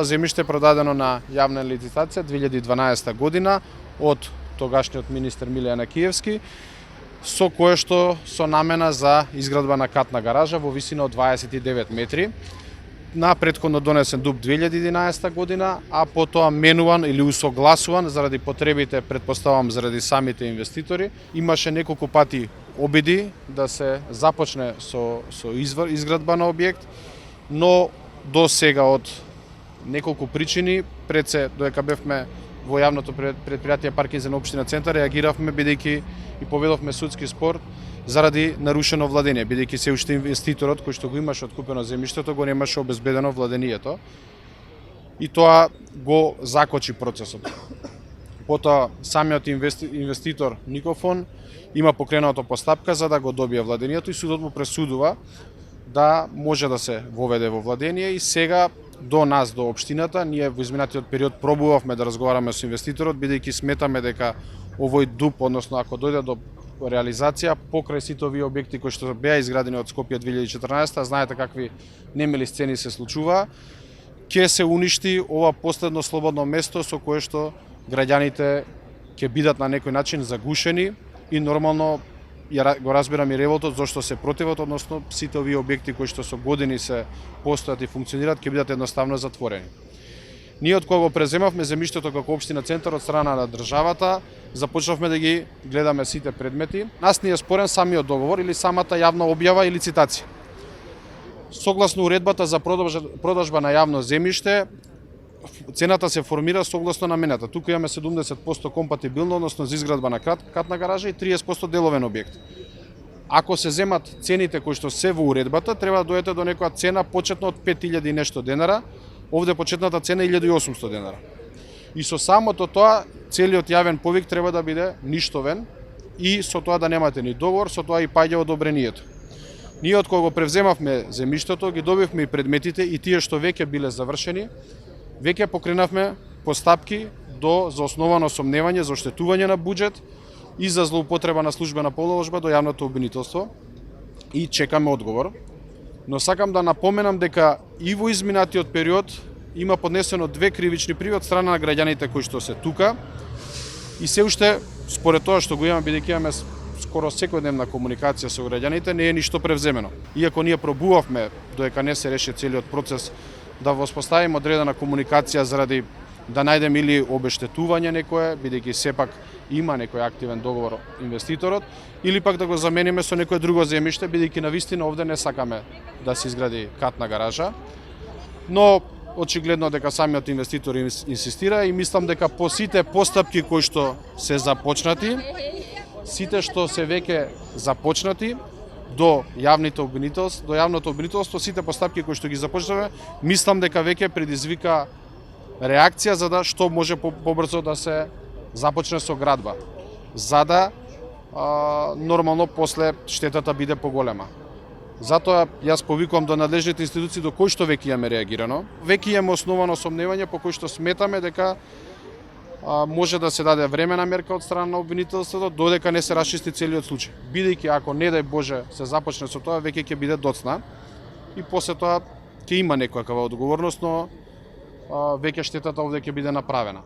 земјиште продадено на јавна лицитација 2012 година од тогашниот министер Миле Јанакиевски, со кое што со намена за изградба на катна гаража во висина од 29 метри, на претходно донесен ДУП 2011 година, а потоа менуван или усогласуван заради потребите, предпоставам заради самите инвеститори. Имаше неколку пати обиди да се започне со изградба на објект, но до сега од неколку причини, пред се додека бевме во јавното предпријатие Паркинг на општина Центар, реагиравме бидејќи и поведовме судски спор заради нарушено владение, бидејќи се уште инвеститорот кој што го имаше откупено земјиштето го немаше обезбедено владението и тоа го закочи процесот. Потоа самиот инвеститор Никофон има покренато постапка за да го добие владението и судот му пресудува да може да се воведе во владение и сега до нас, до општината, ние во изминатиот период пробувавме да разговараме со инвеститорот, бидејќи сметаме дека овој ДУП, односно ако дојде до реализација, покрај сите овие објекти кои што беа изградени од Скопје 2014, знаете какви немили сцени се случуваа, ќе се уништи ова последно слободно место со кое што граѓаните ќе бидат на некој начин загушени и нормално го разбирам и револтот зашто се противат, односно сите овие објекти кои што со години се постојат и функционираат ќе бидат едноставно затворени. Ние од кога го преземавме земјиштето како општина Центар од страна на државата, започнавме да ги гледаме сите предмети. Нас ни е спорен самиот договор или самата јавна објава и лицитација. Согласно уредбата за продажба на јавно земјиште, цената се формира согласно намената. Тука имаме 70% компатибилно, односно за изградба на катна гаража и 30% деловен објект. Ако се земат цените кои што се во уредбата, треба да дојдете до некоја цена почетно од 5000 и нешто денара. Овде почетната цена е 1800 денара. И со самото тоа, целиот јавен повик треба да биде ништовен и со тоа да немате ни договор, со тоа и паѓа одобрението. Ние од кога го превземавме земјиштето, ги добивме и предметите и тие што веќе биле завршени, веќе покренавме постапки за основано сомневање за оштетување на буџет и за злоупотреба на службена положба до јавното обвинителство и чекаме одговор. Но сакам да напоменам дека и во изминатиот период има поднесено 2 кривични пријави од страна на граѓаните кои што се тука и се уште според тоа што го имаме, бидејќи имаме скоро секојдневна комуникација со граѓаните, не е ништо превземено. Иако ние пробувавме додека не се реши целиот процес да воспоставиме одредена комуникација заради да најдеме или обештетување некое, бидејќи сепак има некој активен договор инвеститорот, или пак да го замениме со некое друго земјиште, бидејќи навистина овде не сакаме да се изгради катна гаража. Но очигледно дека самиот инвеститор инсистира и мислам дека по сите постапки кои што се започнати, сите што се веќе започнати до јавното обвинителство, сите постапки кои што ги започнавме, мислам дека веќе предизвика реакција за да што може побрзо да се започне со градба, за да нормално после штетата биде поголема. Затоа јас повикувам до надлежните институции до кои што веќе имаме реагирано. Веќе имаме основано сомневање по кои што сметаме дека може да се даде времена мерка од страна на обвинителството додека не се расчисти целиот случај. Бидејќи ако не дај Боже се започне со тоа, веќе ќе биде доцна и после тоа ќе има некоја одговорност, но веќе штетата овде ќе биде направена.